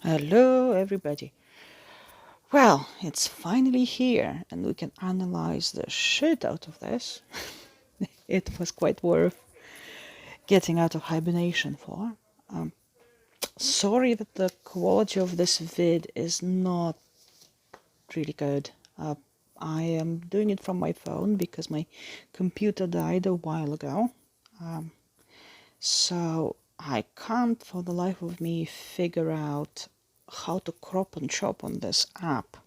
Hello, everybody. Well, it's finally here, and we can analyze the shit out of this. It was quite worth getting out of hibernation for. Sorry that the quality of this vid is not really good. I am doing it from my phone because my computer died a while ago. So I can't for the life of me figure out how to crop and chop on this app.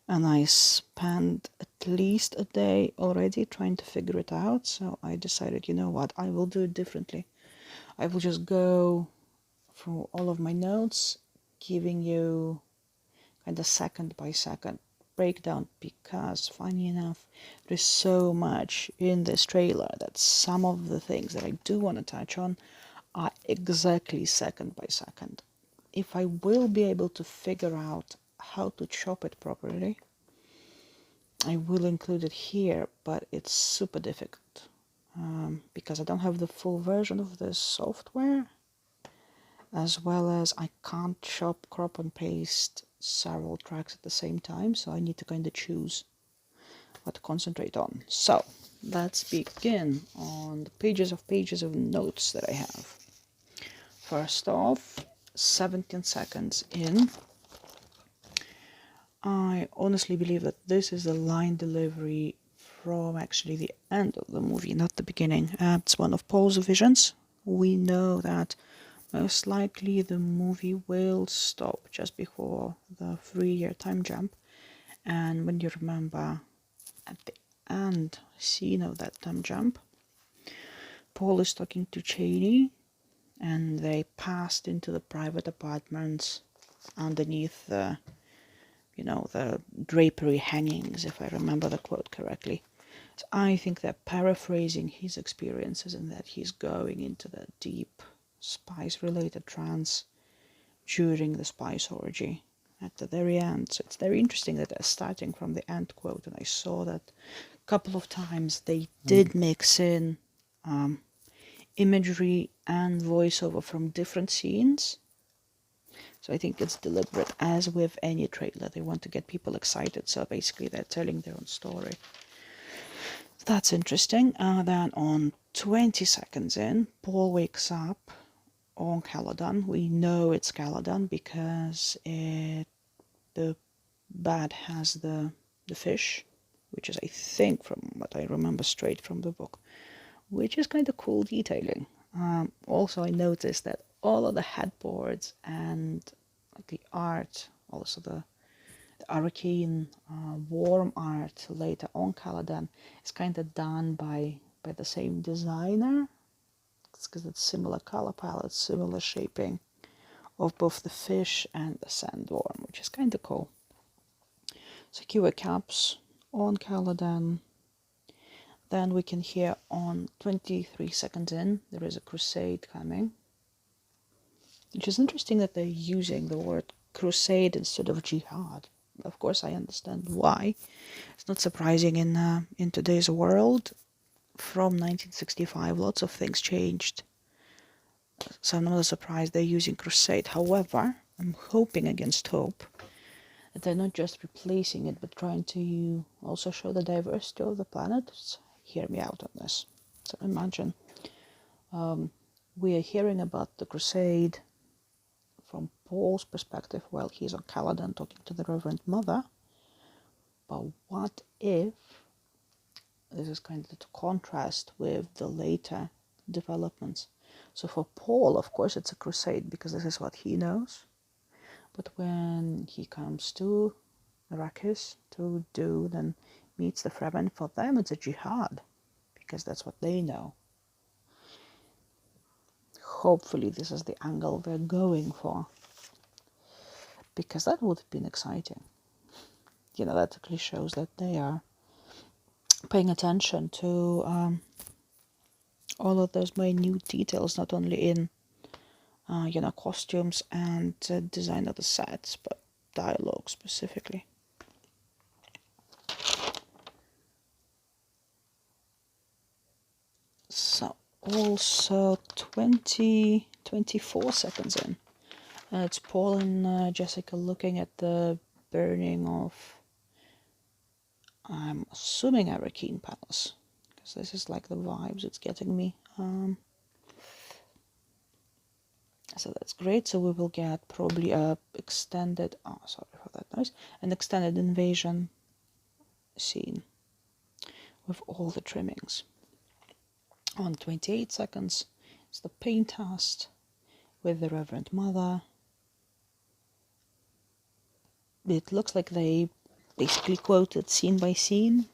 And I spent at least a day already trying to figure it out. So I decided, you know what, I will do it differently. I will just go through all of my notes, giving you kind of second by second breakdown because, funny enough, there's so much in this trailer that some of the things that I do want to touch on are exactly second by second. If I will be able to figure out how to chop it properly, I will include it here, but it's super difficult because I don't have the full version of this software, as well as I can't chop, crop, and paste several tracks at the same time, so I need to kind of choose what to concentrate on. So let's begin on the pages of notes that I have. First off, 17 seconds in. I honestly believe that this is the line delivery from actually the end of the movie, not the beginning. It's one of Paul's visions. We know that most likely the movie will stop just before the 3-year time jump. And when you remember at the end scene of that time jump, Paul is talking to Chani, and they passed into the private apartments underneath the drapery hangings, if I remember the quote correctly. So I think they're paraphrasing his experiences and that he's going into that deep spice-related trance during the spice orgy at the very end. So it's very interesting that they're starting from the end quote, and I saw that a couple of times they did mix in imagery and voiceover from different scenes. So I think it's deliberate, as with any trailer. They want to get people excited, so basically they're telling their own story. That's interesting. Then on 20 seconds in, Paul wakes up on Caladan. We know it's Caladan because the bat has the fish, which is, I think, from what I remember straight from the book, which is kind of cool detailing. Also, I noticed that all of the headboards and like the art, also the Arakeen warm art later on Caladan is kind of done by the same designer. It's because it's similar color palette, similar shaping of both the fish and the sandworm, which is kind of cool. Secure caps on Caladan. Then we can hear on 23 seconds in, there is a crusade coming. Which is interesting that they're using the word crusade instead of jihad. Of course, I understand why. It's not surprising in today's world. From 1965, lots of things changed. So I'm not surprised they're using crusade. However, I'm hoping against hope that they're not just replacing it, but trying to also show the diversity of the planet. So hear me out on this. So imagine we are hearing about the crusade from Paul's perspective while he's on Caladan talking to the Reverend Mother. But what if this is kind of to contrast with the later developments? So for Paul, of course, it's a crusade because this is what he knows. But when he comes to Arrakis, to Dune, and meets the Fremen, for them it's a jihad because that's what they know. Hopefully this is the angle they're going for, because that would have been exciting. That actually shows that they are paying attention to all of those minute details, not only in costumes and design of the sets, but dialogue specifically. So also 24 seconds in, It's Paul and Jessica looking at the burning of, I'm assuming, Arakeen Palace, because this is like the vibes it's getting me. So that's great. So we will get probably a extended, oh sorry for that noise, an extended invasion scene with all the trimmings. On 28 seconds, it's the paint test with the Reverend Mother. It looks like they basically quoted scene by scene,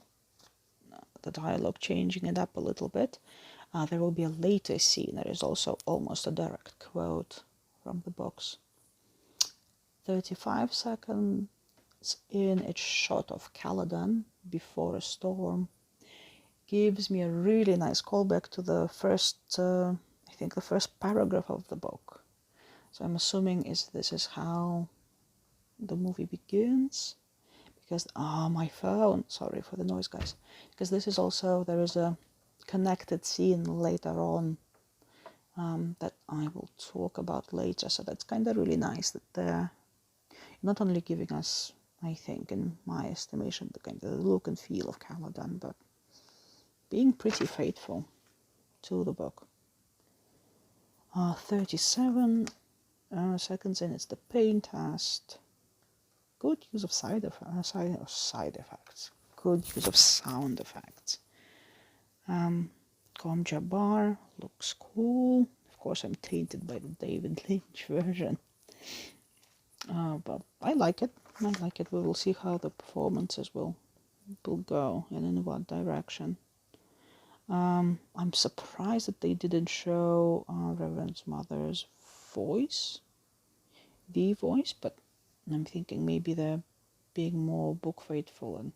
the dialogue changing it up a little bit. There will be a later scene that is also almost a direct quote from the books. 35 seconds in, it's shot of Caladan before a storm. Gives me a really nice callback to the first, I think the first paragraph of the book. So I'm assuming this is how the movie begins. Because, my phone, sorry for the noise guys. Because this is also, there is a connected scene later on that I will talk about later. So that's kind of really nice that they're not only giving us, I think, in my estimation, the kind of look and feel of Caladan, but being pretty faithful to the book. 37 seconds in, it's the paint test. Good use of side effects. Good use of sound effects. Com Jabbar looks cool. Of course, I'm tainted by the David Lynch version. But I like it. I like it. We will see how the performances will go and in what direction. I'm surprised that they didn't show Reverend's mother's voice, the voice, but I'm thinking maybe they're being more book faithful and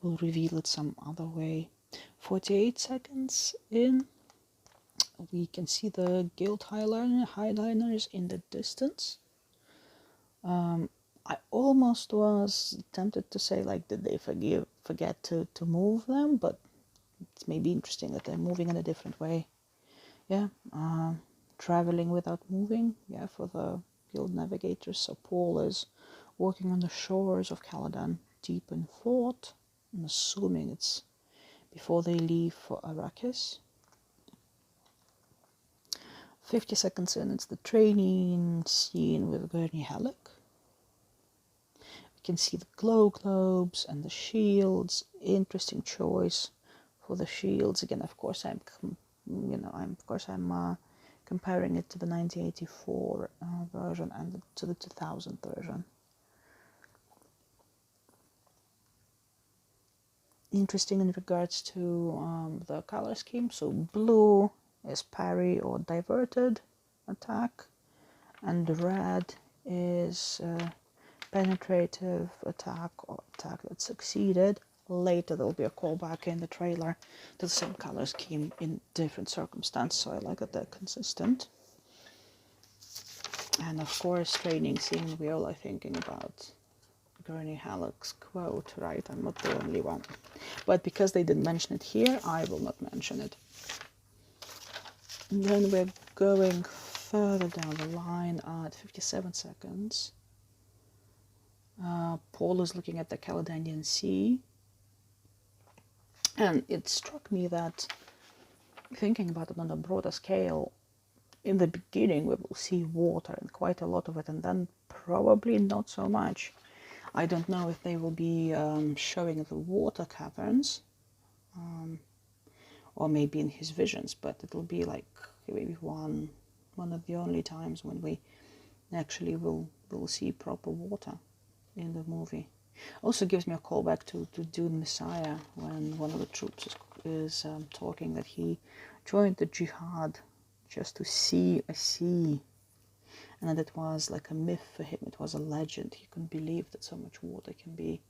will reveal it some other way. 48 seconds in, we can see the gilt highliners in the distance. I almost was tempted to say, like, did they forget to move them, but it's maybe interesting that they're moving in a different way. Yeah, traveling without moving, yeah, for the guild navigators. So Paul is walking on the shores of Caladan, deep in thought. I'm assuming it's before they leave for Arrakis. 50 seconds in, it's the training scene with Gurney Halleck. We can see the glow globes and the shields. Interesting choice for the shields. Again, of course, I'm comparing it to the 1984 version and to the 2000 version. Interesting in regards to the color scheme. So blue is parry or diverted attack, and red is penetrative attack or attack that succeeded. Later there will be a callback in the trailer to the same color scheme in different circumstances, so I like that they're consistent. And of course, training scene, we all are thinking about Gurney Halleck's quote, right? I'm not the only one. But because they didn't mention it here, I will not mention it. And then we're going further down the line at 57 seconds. Paul is looking at the Caladan Sea. And it struck me that, thinking about it on a broader scale, in the beginning we will see water and quite a lot of it, and then probably not so much. I don't know if they will be showing the water caverns, or maybe in his visions, but it'll be like maybe one of the only times when we actually will see proper water in the movie. Also gives me a callback to Dune Messiah, when one of the troops is talking that he joined the Jihad just to see a sea, and that it was like a myth for him. It was a legend. He couldn't believe that so much water can be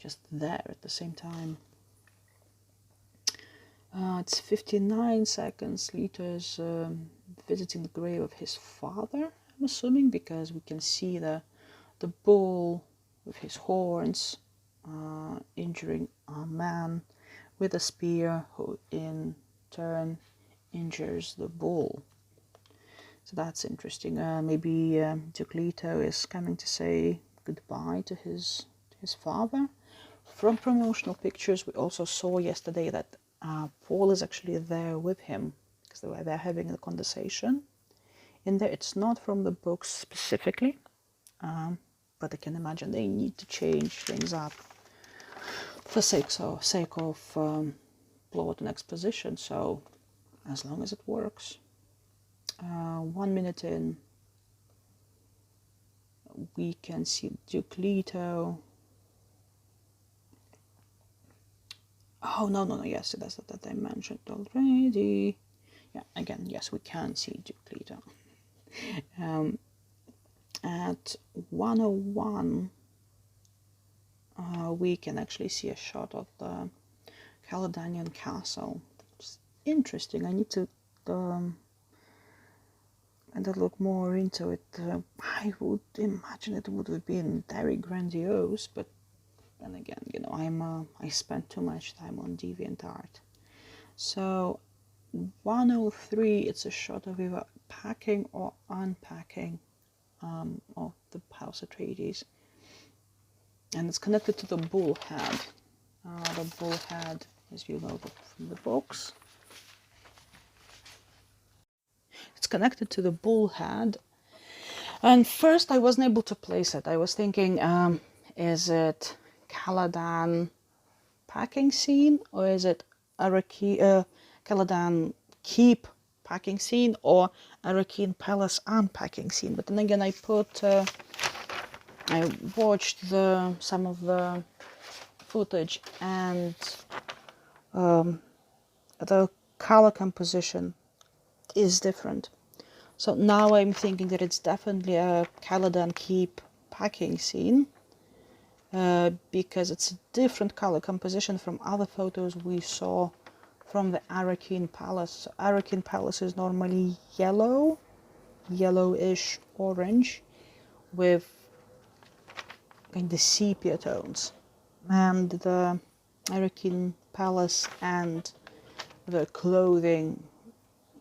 just there at the same time. It's 59 seconds. Leto is visiting the grave of his father, I'm assuming, because we can see the bull with his horns injuring a man with a spear, who in turn injures the bull. So that's interesting. Maybe Duke Leto is coming to say goodbye to his father. From promotional pictures, we also saw yesterday that Paul is actually there with him, because they're having a conversation. In there, it's not from the books specifically, but I can imagine they need to change things up for sake of plot and exposition. So as long as it works. 1 minute in, we can see Duke Leto. Oh, no, yes, that's that I mentioned already. Yeah, again, yes, we can see Duke Leto. At 101, we can actually see a shot of the Caladanian castle. It's interesting. I need to look more into it. I would imagine it would have been very grandiose, but then again, you know, I spent too much time on DeviantArt. So 103, it's a shot of either packing or unpacking of the House Atreides, and it's connected to the bullhead. The bullhead, as you know from the books, it's connected to the bullhead. And first, I wasn't able to place it. I was thinking, is it Caladan packing scene, or is it Caladan keep packing scene, or Arakeen Palace unpacking scene? But then again, I watched some of the footage, and the color composition is different. So now I'm thinking that it's definitely a Caladan keep packing scene, because it's a different color composition from other photos we saw from the Arakeen Palace. Arakeen Palace is normally yellowish orange, with kind of sepia tones. And the Arakeen Palace and the clothing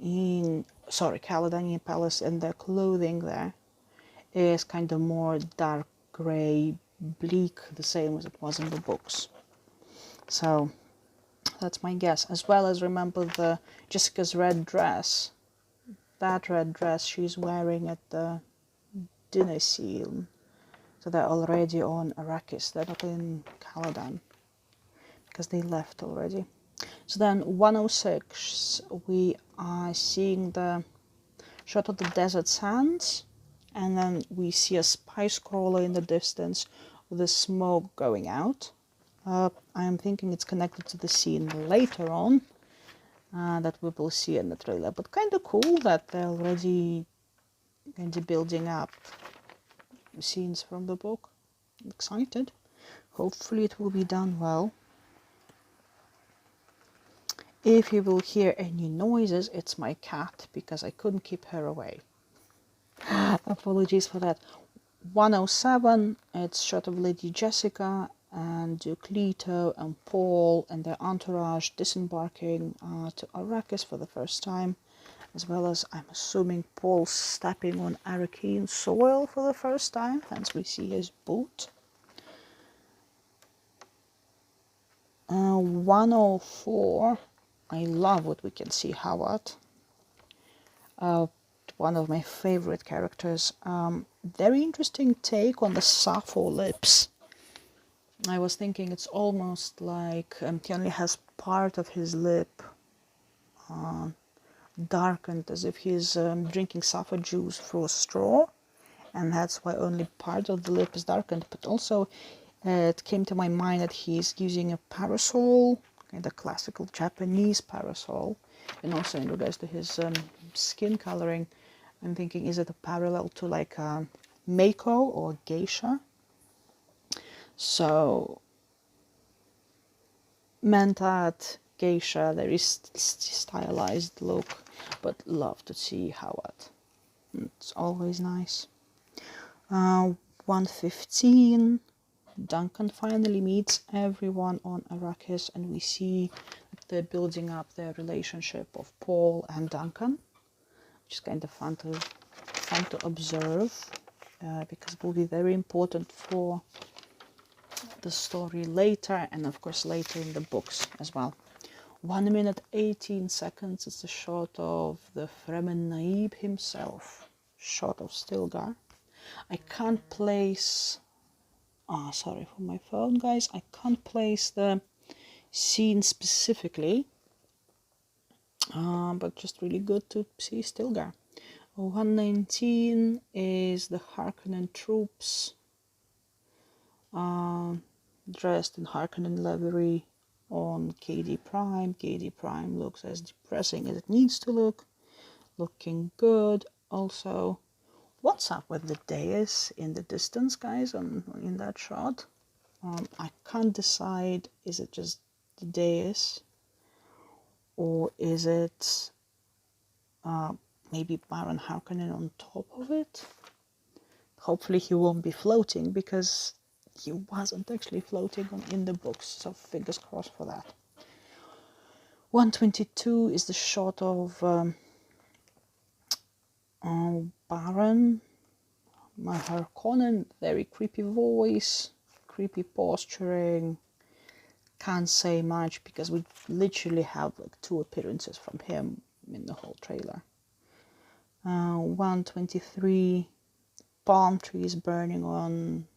Caladanian Palace and the clothing there is kind of more dark grey, bleak, the same as it was in the books. So that's my guess. As well as remember the Jessica's red dress. That red dress she's wearing at the dinner scene. So they're already on Arrakis. They're not in Caladan, because they left already. So then 106, we are seeing the shot of the desert sands, and then we see a spice crawler in the distance with the smoke going out. I'm thinking it's connected to the scene later on that we will see in the trailer. But kind of cool that they're already kind of building up scenes from the book. I'm excited. Hopefully it will be done well. If you will hear any noises, it's my cat, because I couldn't keep her away. Apologies for that. 107, it's shot of Lady Jessica and Duke Leto and Paul and their entourage disembarking to Arrakis for the first time, as well as, I'm assuming, Paul stepping on Arakeen soil for the first time, hence we see his boot. 104, I love what we can see Howard. One of my favorite characters. Very interesting take on the Sappho lips. I was thinking it's almost like he only has part of his lip darkened, as if he's drinking Sappho juice through a straw, and that's why only part of the lip is darkened. But also it came to my mind that he's using a parasol, kind of classical Japanese parasol, and also in regards to his skin coloring, I'm thinking, is it a parallel to like a Meiko or geisha? So Mentat, geisha, there is stylized look, but love to see Howard. It's always nice. 115, Duncan finally meets everyone on Arrakis, and we see that they're building up their relationship of Paul and Duncan, which is kind of fun to observe, because it will be very important for the story later, and of course later in the books as well. 1 minute 18 seconds is a shot of the Fremen Naib himself, shot of Stilgar. I can't place, sorry for my phone guys, I can't place the scene specifically, but just really good to see Stilgar. 119 is the Harkonnen troops, dressed in Harkonnen livery on KD Prime. KD Prime looks as depressing as it needs to look, looking good. Also, what's up with the dais in the distance, guys, in that shot? I can't decide, is it just the dais, or is it maybe Barron Harkonnen on top of it? Hopefully he won't be floating, because he wasn't actually floating in the books, so fingers crossed for that. 122 is the shot of Barron Harkonnen, very creepy voice, creepy posturing. Can't say much because we literally have like 2 appearances from him in the whole trailer. 123, palm trees burning on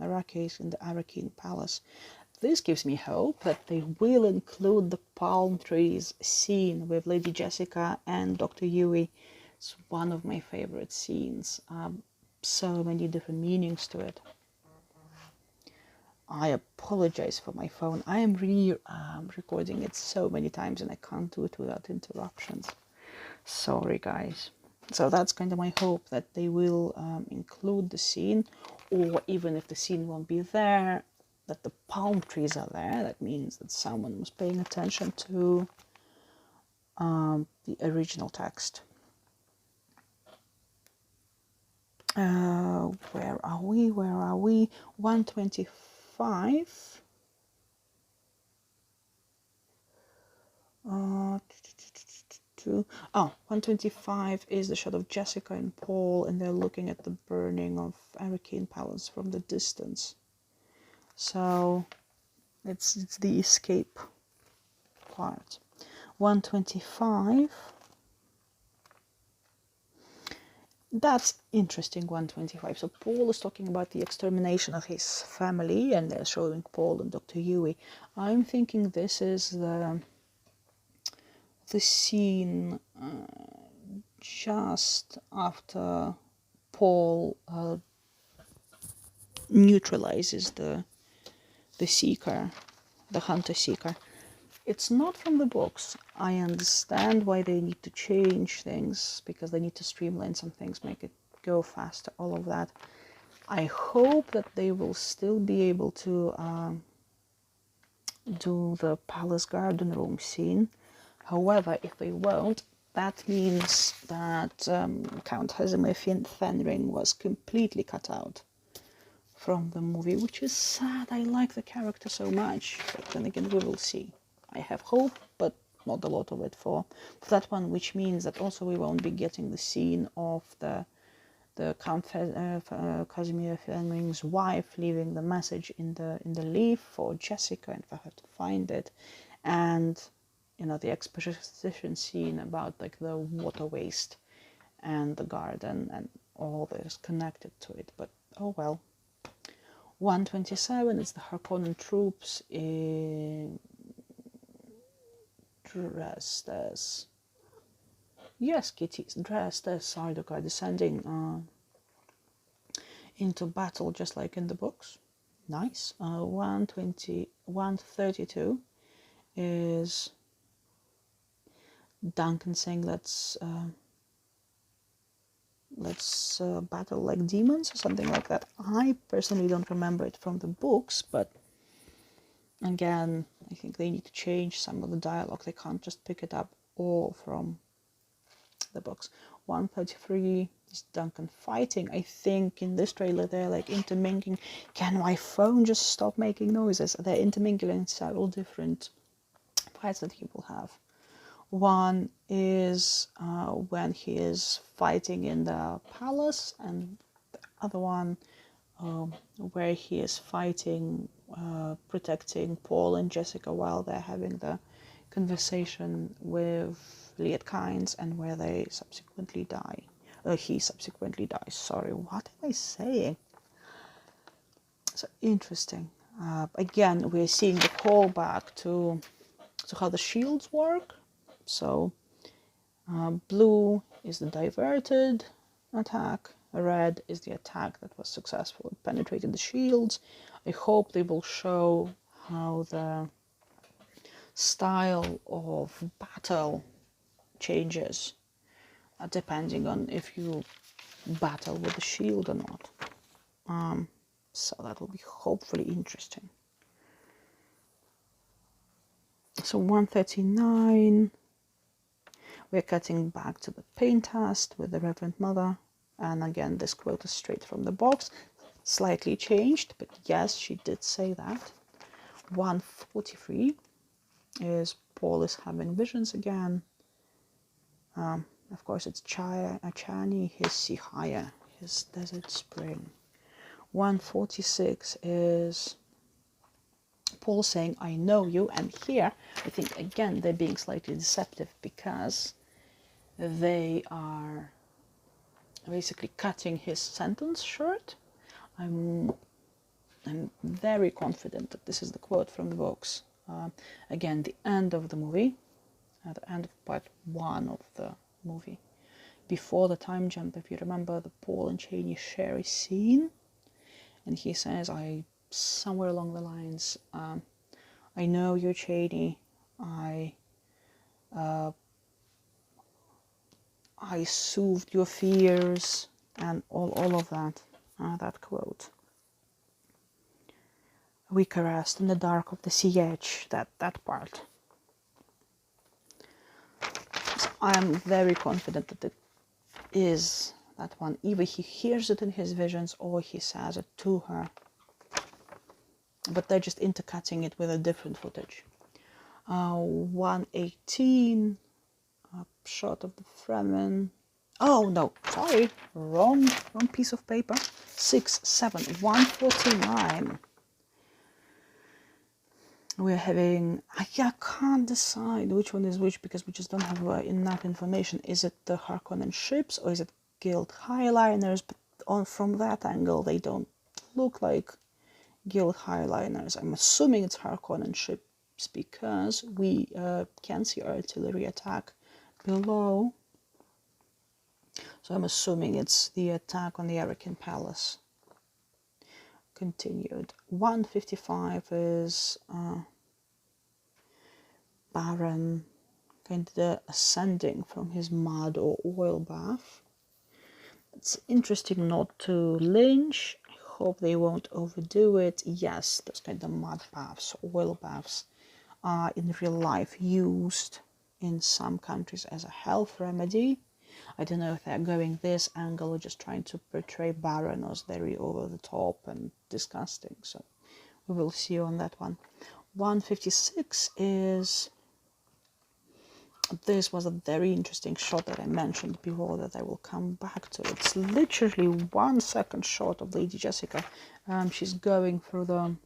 Arrakis in the Arakeen Palace. This gives me hope that they will include the palm trees scene with Lady Jessica and Dr. Yuey. It's one of my favorite scenes. So many different meanings to it. I apologize for my phone. I am recording it so many times and I can't do it without interruptions. Sorry guys. So that's kind of my hope, that they will include the scene, or even if the scene won't be there, that the palm trees are there. That means that someone was paying attention to the original text. Where are we? 125. 125 is the shot of Jessica and Paul, and they're looking at the burning of Arakeen Palace from the distance. So it's the escape part. 125. That's interesting, 125. So Paul is talking about the extermination of his family, and they're showing Paul and Dr. Yuey. I'm thinking this is the scene just after Paul neutralizes the seeker, the hunter seeker. It's not from the books. I understand why they need to change things, because they need to streamline some things, make it go faster, all of that. I hope that they will still be able to do the palace garden room scene. However, if they won't, that means that Count Hazimothian Fenring was completely cut out from the movie, which is sad. I like the character so much, but then again, we will see. I have hope, but not a lot of it for that one, which means that also we won't be getting the scene of the Count Casimir Fenring's wife leaving the message in the leaf for Jessica and for her to find it, and the exposition scene about like the water waste and the garden and all that is connected to it. But oh well. 127 is the Harkonnen troops dressed as, yes, kitties, dressed as Sardukar, descending into battle just like in the books. Nice. 132 is Duncan saying let's battle like demons or something like that. I personally don't remember it from the books, but again, I think they need to change some of the dialogue. They can't just pick it up all from the books. 133 is Duncan fighting. I think in this trailer they're like intermingling. Can my phone just stop making noises? They're intermingling several different fights that he will have. One is when he is fighting in the palace, and the other one where he is fighting, protecting Paul and Jessica while they're having the conversation with Leotkines, and where they subsequently die. He subsequently dies. Sorry, what am I saying? So interesting. Again, we're seeing the callback to how the shields work. So blue is the diverted attack, red is the attack that was successful and penetrated the shields. I hope they will show how the style of battle changes depending on if you battle with the shield or not. So that will be hopefully interesting. So 139, we're cutting back to the pain test with the Reverend Mother. And again, this quote is straight from the box, slightly changed, but yes, she did say that. 143 is Paul is having visions again. Of course, it's Chani, his Sihaya, his desert spring. 146 is Paul saying, I know you. And here, I think, again, they're being slightly deceptive because they are basically cutting his sentence short. I'm very confident that this is the quote from the books. Again, the end of the movie, at the end of part 1 of the movie. Before the time jump, if you remember, the Paul and Chani share a scene. And he says, somewhere along the lines, I know you're Chani. I soothed your fears, and all of that. That quote. We caressed in the dark of the sea edge. That part. So I am very confident that it is that one. Either he hears it in his visions or he says it to her. But they're just intercutting it with a different footage. 118, a shot of the Fremen. Oh no, sorry, wrong piece of paper. 6, 7, 149. We're having, I can't decide which one is which because we just don't have enough information. Is it the Harkonnen ships or is it Guild highliners? But from that angle, they don't look like Guild highliners. I'm assuming it's Harkonnen ships because we can see artillery attack below. So I'm assuming it's the attack on the Arakeen Palace. Continued. 155 is Barron kind of ascending from his mud or oil bath. It's interesting not to lynch. I hope they won't overdo it. Yes, those kind of mud baths, oil baths are in real life used in some countries as a health remedy. I don't know if they're going this angle or just trying to portray Barron as very over the top and disgusting. So we will see on that one. 156 is, this was a very interesting shot that I mentioned before that I will come back to. It's literally 1 second shot of Lady Jessica. She's going through the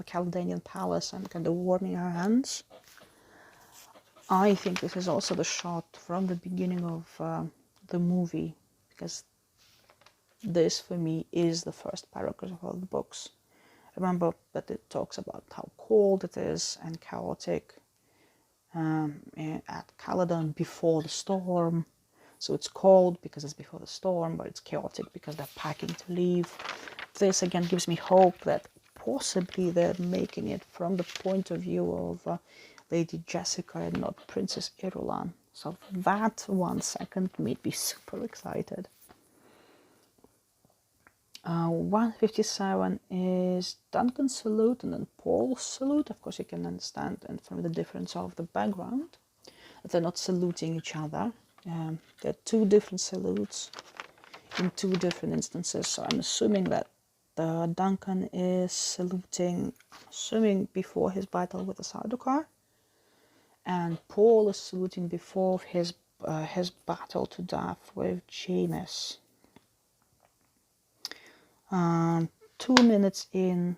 Caledonian Palace and kind of warming her hands. I think this is also the shot from the beginning of the movie, because this for me is the first paragraph of the books. Remember that it talks about how cold it is and chaotic at Caladan before the storm. So it's cold because it's before the storm, but it's chaotic because they're packing to leave. This again gives me hope that possibly they're making it from the point of view of Lady Jessica and not Princess Irulan. So that 1 second made me super excited. 157 is Duncan's salute and then Paul's salute. Of course, you can understand, and from the difference of the background, that they're not saluting each other. There are 2 different salutes in 2 different instances. So I'm assuming that the Duncan is saluting, before his battle with the Sardukar, and Paul is saluting before his battle to death with James. 2 minutes in,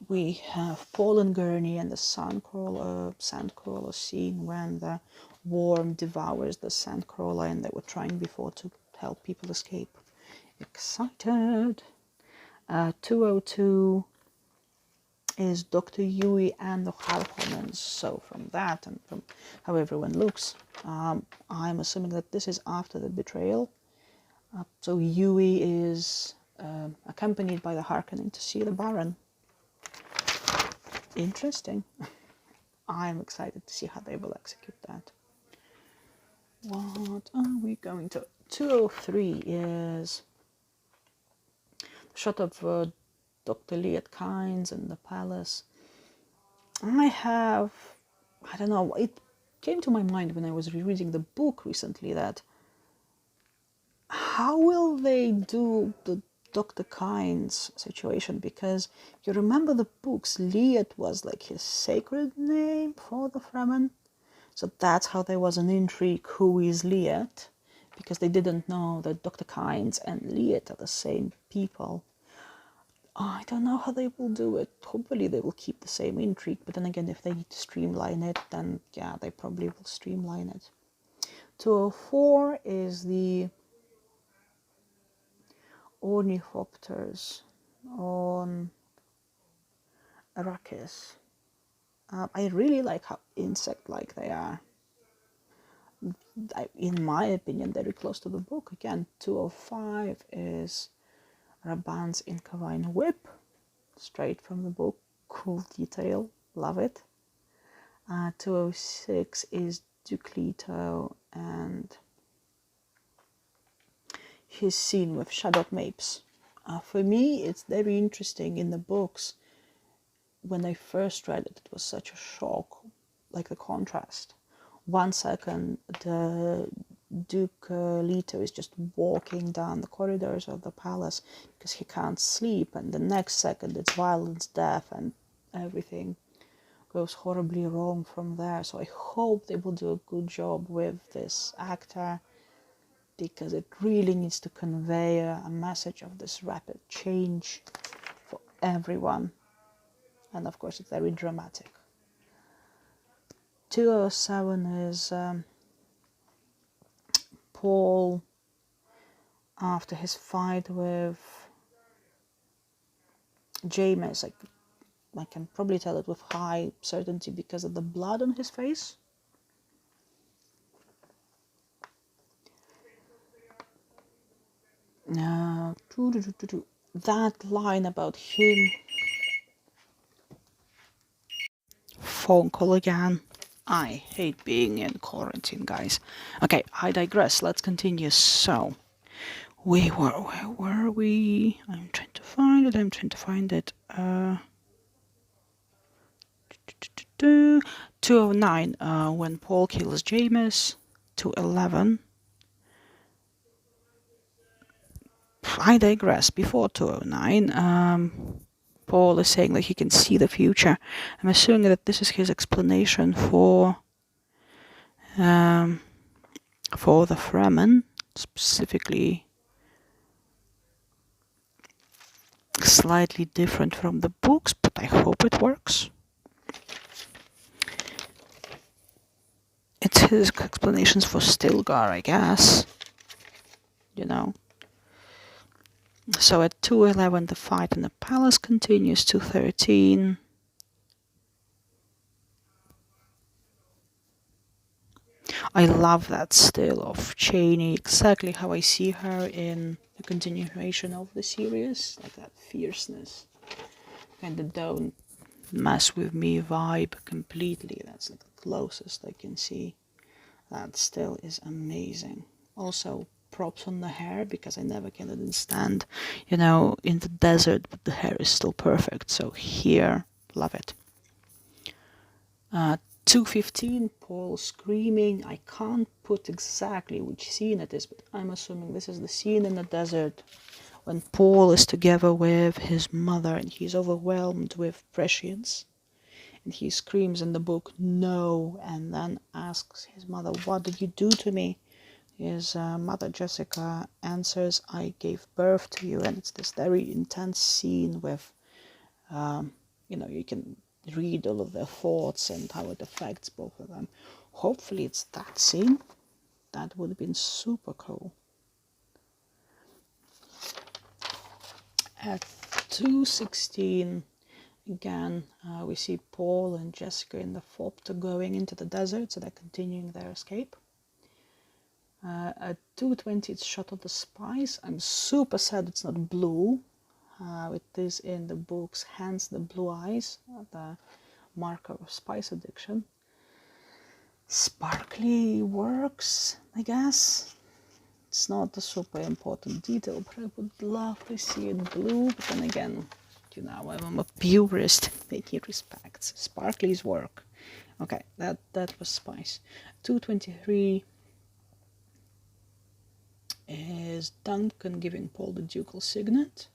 we have Paul and Gurney and the sandcrawler scene when the worm devours the sandcrawler, and they were trying before to help people escape. Excited. 202 is Dr. Yuey and the Harkonnens. So from that and from how everyone looks, I'm assuming that this is after the betrayal. So Yuey is accompanied by the Harkonnen to see the Baron. Interesting. I'm excited to see how they will execute that. What are we going to... 203 is the shot of Dr. Leto Kynes in the palace. I don't know, it came to my mind when I was rereading the book recently that how will they do the Dr. Kynes situation? Because if you remember the books, Leto was like his sacred name for the Fremen. So that's how there was an intrigue, who is Leto, because they didn't know that Dr. Kynes and Leto are the same people. I don't know how they will do it. Hopefully they will keep the same intrigue, but then again, if they need to streamline it, then yeah, they probably will streamline it. 204 is the ornithopters on Arrakis. I really like how insect-like they are. In my opinion, very close to the book. Again, 205 is Rabban's Incavine whip, straight from the book. Cool detail, love it. 206 is Duke Leto and his scene with Shadow Mapes. For me, it's very interesting in the books. When I first read it, it was such a shock, like the contrast. 1 second, the Duke Leto is just walking down the corridors of the palace because he can't sleep, and the next second it's violence, death, and everything goes horribly wrong from there. So I hope they will do a good job with this actor, because it really needs to convey a message of this rapid change for everyone. And of course it's very dramatic. 207 is Paul after his fight with James. I can probably tell it with high certainty because of the blood on his face. That line about him. Phone call again. I hate being in quarantine, guys. Okay, I digress. Let's continue. So, where were we? I'm trying to find it. 209, when Paul kills James. 211. I digress. Before 209, Paul is saying that he can see the future. I'm assuming that this is his explanation for the Fremen, specifically slightly different from the books, but I hope it works. It's his explanations for Stilgar, I guess. You know. So at 211, the fight in the palace continues. 213. I love that still of Chani, exactly how I see her in the continuation of the series, like that fierceness. And the don't mess with me vibe completely. That's like the closest I can see. That still is amazing. Also, props on the hair, because I never can understand, in the desert, but the hair is still perfect. So here, love it. 215, Paul screaming. I can't put exactly which scene it is, but I'm assuming this is the scene in the desert when Paul is together with his mother and he's overwhelmed with prescience. And he screams in the book, "No," and then asks his mother, "What did you do to me?" His mother, Jessica, answers, "I gave birth to you." And it's this very intense scene with, you can read all of their thoughts and how it affects both of them. Hopefully it's that scene. That would have been super cool. At 2:16, again, we see Paul and Jessica in the Thopter going into the desert, so they're continuing their escape. At 2:20, it's shot of the spice. I'm super sad it's not blue. It is in the books, hence the blue eyes, the marker of spice addiction. Sparkly works, I guess. It's not a super important detail, but I would love to see it blue. But then again, I'm a purist, making respects. Sparkly's work. Okay, that was spice. 2:23 is Duncan giving Paul the Dukal signet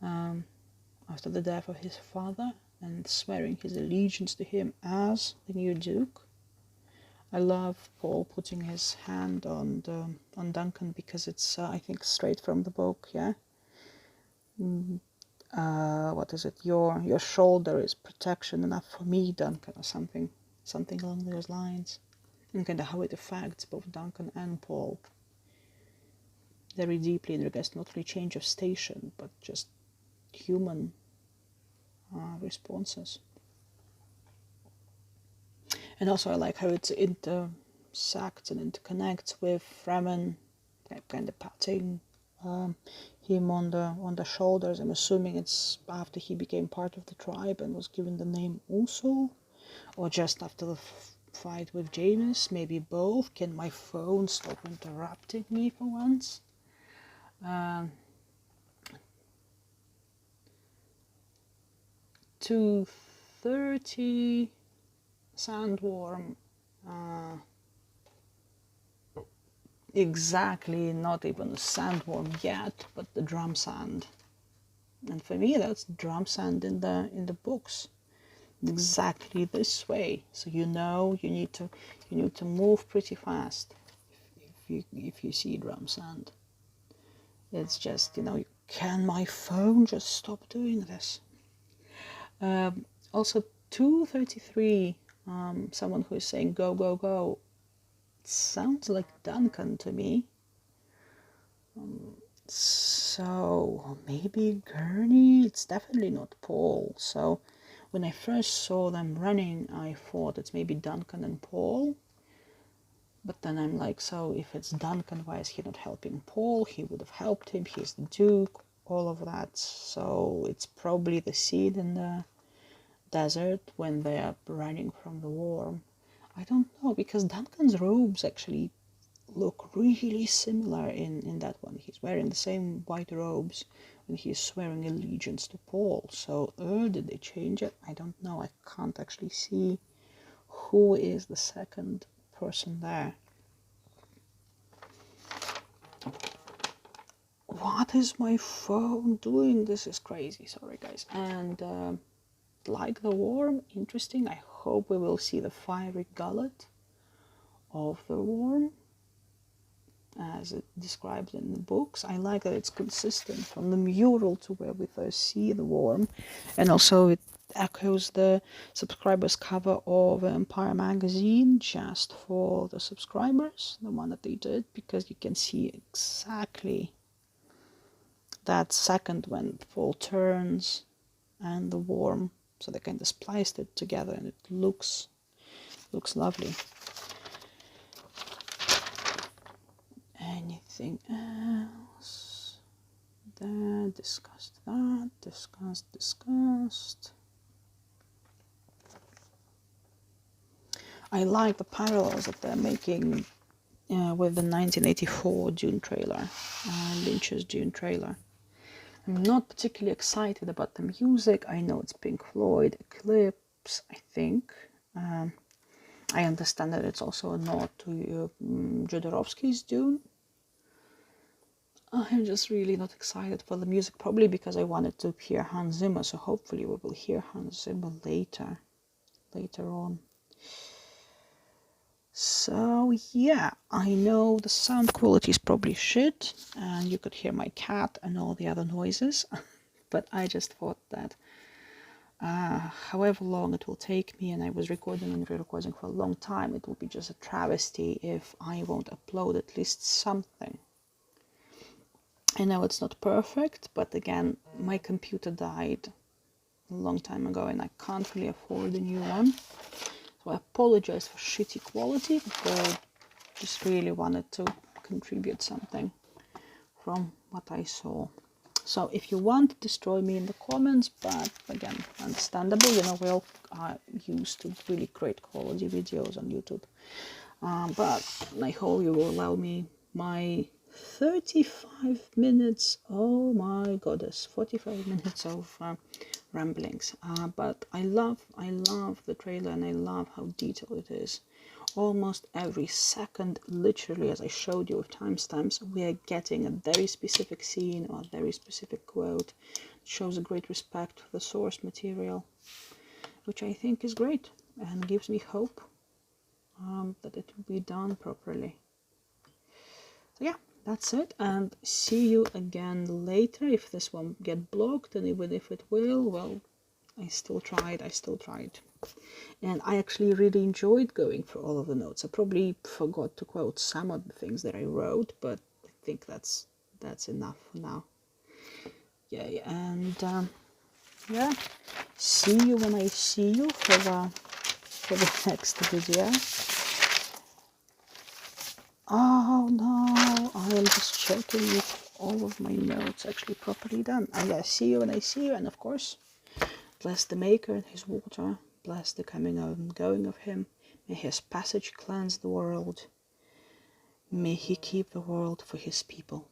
after the death of his father and swearing his allegiance to him as the new Duke. I love Paul putting his hand on Duncan because it's I think straight from the book. Yeah. What is it? Your shoulder is protection enough for me, Duncan, or something along those lines, and kind of how it affects both Duncan and Paul very deeply in regards to not only change of station but just human responses. And also I like how it intersects and interconnects with Fremen, kind of patting him on the shoulders. I'm assuming it's after he became part of the tribe and was given the name also, or just after the fight with James, maybe both. Can my phone stop interrupting me for once? 2:30 sandworm. Exactly, not even a sandworm yet, but the drum sand. And for me, that's drum sand in the books, exactly this way. So you need to move pretty fast if you see drum sand. It's just can my phone just stop doing this? Also 2:33, someone who is saying go go go. It sounds like Duncan to me. So maybe Gurney. It's definitely not Paul. So when I first saw them running, I thought it's maybe Duncan and Paul. But then I'm like, so if it's Duncan, why is he not helping Paul? He would have helped him. He's the Duke, all of that. So it's probably the scene in the desert when they are running from the worm. I don't know, because Duncan's robes actually look really similar in that one. He's wearing the same white robes when he's swearing allegiance to Paul. So, did they change it? I don't know. I can't actually see who is the second person there. What is my phone doing? This is crazy. Sorry, guys. And like the worm, interesting. I hope we will see the fiery gullet of the worm as it described in the books. I like that it's consistent from the mural to where we first see the worm, and also it echoes the subscribers cover of Empire magazine just for the subscribers, the one that they did, because you can see exactly that second when Paul turns and the worm, so they kind of spliced it together and it looks lovely. Anything else? That, discussed. I like the parallels that they're making with the 1984 Dune trailer, Lynch's Dune trailer. I'm not particularly excited about the music. I know it's Pink Floyd, Eclipse, I think. I understand that it's also a nod to Jodorowsky's Dune. I'm just really not excited for the music, probably because I wanted to hear Hans Zimmer, so hopefully we will hear Hans Zimmer later on. So yeah, I know the sound quality is probably shit, and you could hear my cat and all the other noises, but I just thought that however long it will take me, and I was recording and re-recording for a long time, it will be just a travesty if I won't upload at least something. I know it's not perfect, but again, my computer died a long time ago and I can't really afford a new one. So I apologize for shitty quality, but just really wanted to contribute something from what I saw. So if you want, destroy me in the comments, but again, understandable, you know, we all are used to really great quality videos on YouTube. But I hope you will allow me my 35 minutes, oh my goddess, 45 minutes of ramblings. But I love the trailer, and I love how detailed it is. Almost every second, literally, as I showed you with timestamps, we are getting a very specific scene or a very specific quote. It shows a great respect for the source material, which I think is great and gives me hope that it will be done properly. So yeah, that's it, and see you again later. If this won't get blocked, and even if it will, well, I still tried. And I actually really enjoyed going through all of the notes. I probably forgot to quote some of the things that I wrote, but I think that's enough for now. Yeah, and yeah, see you when I see you for the next video. Oh no, I am just checking if all of my notes actually properly done. Yeah, see you when I see you, and of course, bless the Maker and his water, bless the coming and going of him. May his passage cleanse the world. May he keep the world for his people.